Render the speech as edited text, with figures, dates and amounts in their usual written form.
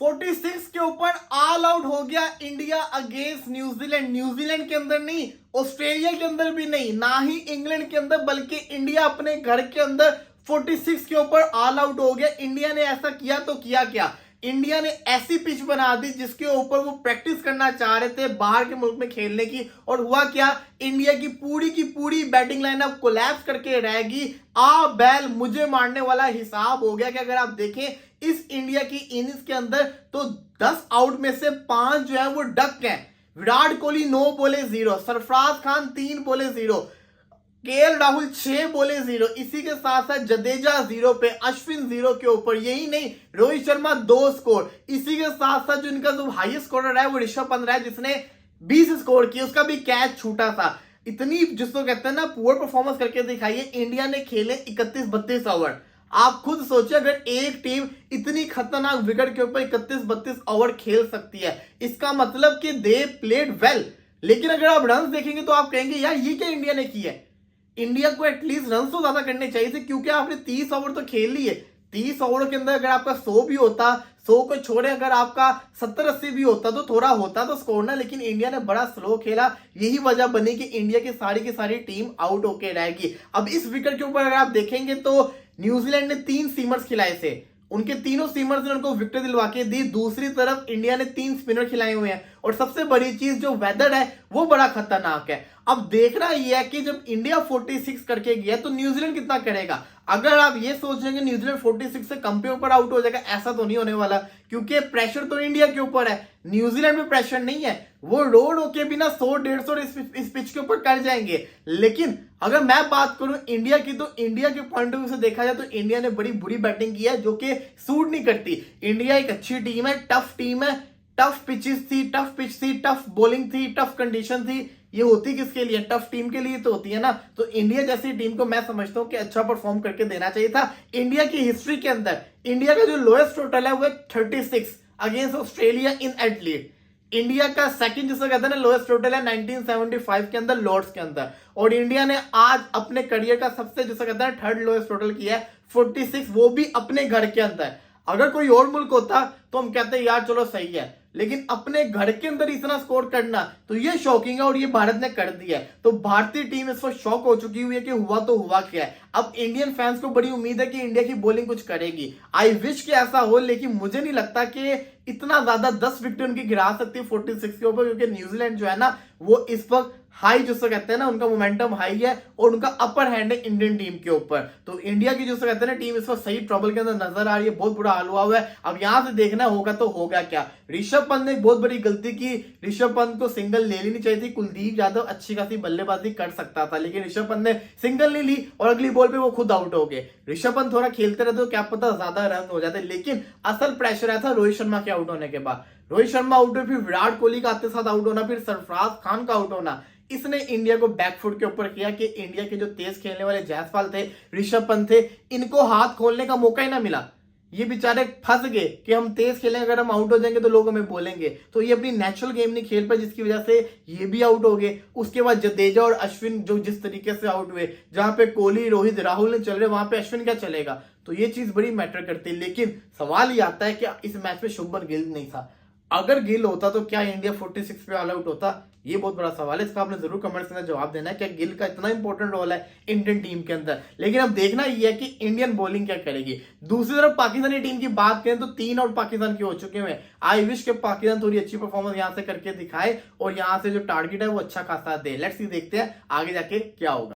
46 के ऊपर all out हो गया इंडिया अगेंस्ट न्यूजीलैंड। न्यूजीलैंड के अंदर नहीं, ऑस्ट्रेलिया के अंदर भी नहीं, ना ही इंग्लैंड के अंदर, बल्कि इंडिया अपने घर के अंदर 46 के ऊपर ऑल आउट हो गया। इंडिया ने ऐसा किया तो किया क्या, इंडिया ने ऐसी पिच बना दी जिसके ऊपर वो प्रैक्टिस करना चाह रहे थे बाहर के मुल्क में खेलने की, और हुआ क्या, इंडिया की पूरी बैटिंग लाइनअप कोलैप्स करके रहेगी। आ बैल मुझे मारने वाला हिसाब हो गया कि अगर आप देखें इस इंडिया की इनिंग्स के अंदर तो 10 आउट में से 5 जो है वो डक हैं। विराट कोहली 9 बोले 0, सरफराज खान 3 बोले 0, केएल राहुल 6 बोले 0, इसी के साथ साथ जडेजा 0 पे, अश्विन 0 के ऊपर। यही नहीं, रोहित शर्मा 2 स्कोर, इसी के साथ साथ जो इनका जो हाईएस्ट स्कोरर है वो ऋषभ पंत है जिसने 20 स्कोर किए, उसका भी कैच छूटा था। इतनी जिसको कहते हैं ना पुअर परफॉर्मेंस करके दिखाइए। इंडिया ने खेले 31-32 ओवर। आप खुद सोचिए अगर एक टीम इतनी खतरनाक विकेट के ऊपर 31-32 ओवर खेल सकती है, इसका मतलब कि दे प्लेड वेल। लेकिन अगर आप रन देखेंगे तो आप कहेंगे यार ये क्या इंडिया ने किया है। इंडिया को एटलीस्ट रन तो ज्यादा करने चाहिए थे, क्योंकि आपने 30 ओवर तो खेल लिए। 30 ओवर के अंदर अगर आपका 100 भी होता, 100 को छोड़े अगर आपका 70-80 भी होता तो थोड़ा होता तो स्कोर ना। लेकिन इंडिया ने बड़ा स्लो खेला, यही वजह बनी कि इंडिया की सारी टीम आउट होके रहेगी। अब इस विकेट के ऊपर अगर आप देखेंगे तो न्यूजीलैंड ने 3 सीमर्स खिलाए थे, उनके तीनों सीमर्स ने उनको विकेट दिलवा के दी। दूसरी तरफ इंडिया ने 3 स्पिनर खिलाए हुए हैं, और सबसे बड़ी चीज जो वेदर है वो बड़ा खतरनाक है। अब देखना यह है कि जब इंडिया 46 करके गया तो न्यूजीलैंड कितना करेगा। अगर आप ये सोच रहे हैं न्यूजीलैंड 46 से कम पे ऊपर आउट हो जाएगा, ऐसा तो नहीं होने वाला, क्योंकि प्रेशर तो इंडिया के ऊपर है, न्यूजीलैंड में प्रेशर नहीं है। वो रोड होके बिना 100-150 इस पिच के ऊपर कर जाएंगे। लेकिन अगर मैं बात करूं इंडिया की, तो इंडिया के पॉइंट ऑफ व्यू से देखा जाए तो इंडिया ने बड़ी बुरी बैटिंग की है जो कि सूट नहीं करती। इंडिया एक अच्छी टीम है, टफ टीम है, टफ पिचेस थी, टफ पिच थी, टफ बॉलिंग थी, टफ कंडीशन थी। ये होती किसके लिए, टफ टीम के लिए तो होती है ना। तो इंडिया जैसी टीम को मैं समझता हूं कि अच्छा परफॉर्म करके देना चाहिए था। इंडिया की हिस्ट्री के अंदर इंडिया का जो लोएस्ट टोटल है वो 36 अगेंस्ट ऑस्ट्रेलिया इन एडलेड। इंडिया का सेकंड जिसे कहते हैं ना लोएस्ट टोटल है 1975 के अंदर लॉर्ड्स के अंदर, और इंडिया ने आज अपने करियर का सबसे जिसे कहते हैं थर्ड लोएस्ट टोटल किया है 46, वो भी अपने घर के अंदर। अगर कोई और मुल्क होता तो हम कहते हैं यार चलो सही है, लेकिन अपने घर के अंदर इतना स्कोर करना तो ये शॉकिंग है, और ये भारत ने कर दिया है। तो भारतीय टीम इस वक्त शॉक हो चुकी हुई है कि हुआ तो हुआ क्या है। अब इंडियन फैंस को बड़ी उम्मीद है कि इंडिया की बॉलिंग कुछ करेगी। आई विश कि ऐसा हो, लेकिन मुझे नहीं लगता कि इतना ज्यादा 10 विकेट उनकी गिरा सकती है 46 के ऊपर, क्योंकि न्यूजीलैंड जो है ना वो इस वक्त हाई जिसको कहते हैं ना उनका मोमेंटम हाई है, और उनका अपर हैंड है इंडियन टीम के ऊपर। तो इंडिया की जिसको कहते हैं ना टीम इस वक्त सही ट्रबल के अंदर नजर आ रही है, बहुत बुरा हाल हुआ है। अब यहां से देखना होगा तो होगा क्या। ऋषभ पंत ने एक बहुत बड़ी गलती की, ऋषभ पंत को सिंगल ले लेनी चाहिए थी। कुलदीप यादव अच्छी खासी बल्लेबाजी कर सकता था, लेकिन ऋषभ पंत ने सिंगल नहीं ली और अगली बॉल पे वो खुद आउट हो गए। ऋषभ पंत थोड़ा खेलते रहते तो क्या पता ज्यादा रन हो जाते, लेकिन असल प्रेशर आया था रोहित शर्मा के आउट होने के बाद। रोहित शर्मा आउट हुए, फिर विराट कोहली का आते साथ आउट होना, फिर सरफराज खान का आउट होना, इसने इंडिया को बैकफुट के ऊपर किया कि इंडिया के जो तेज खेलने वाले जायसवाल थे, ऋषभ पंत थे, इनको हाथ खोलने का मौका ही ना मिला। ये बेचारे फंस गए कि हम तेज खेलें, अगर हम आउट हो जाएंगे तो लोग हमें बोलेंगे। तो ये अपनी नेचुरल गेम नहीं खेल पाए, जिसकी वजह से ये भी आउट हो गए। उसके बाद जडेजा और अश्विन जो जिस तरीके से आउट हुए, जहां पे कोहली रोहित राहुल ने चल रहे वहां पे अश्विन क्या चलेगा। तो ये चीज बड़ी मैटर करती है। लेकिन सवाल ये आता है कि इस मैच में शुभमन गिल नहीं था। अगर गिल होता तो क्या इंडिया 46 पे ऑल आउट होता, ये बहुत बड़ा सवाल है। इसका आपने जरूर कमेंट्स के अंदर जवाब देना है, क्या गिल का इतना इंपॉर्टेंट रोल है इंडियन टीम के अंदर। लेकिन अब देखना ये है कि इंडियन बॉलिंग क्या करेगी। दूसरी तरफ पाकिस्तानी टीम की बात करें तो 3 आउट पाकिस्तान के हो चुके हैं। आई विश के पाकिस्तान थोड़ी अच्छी परफॉर्मेंस यहां से करके दिखाए, और यहां से जो टारगेट है वो अच्छा खासा दे। लेट्स सी, देखते हैं आगे जाके क्या होगा।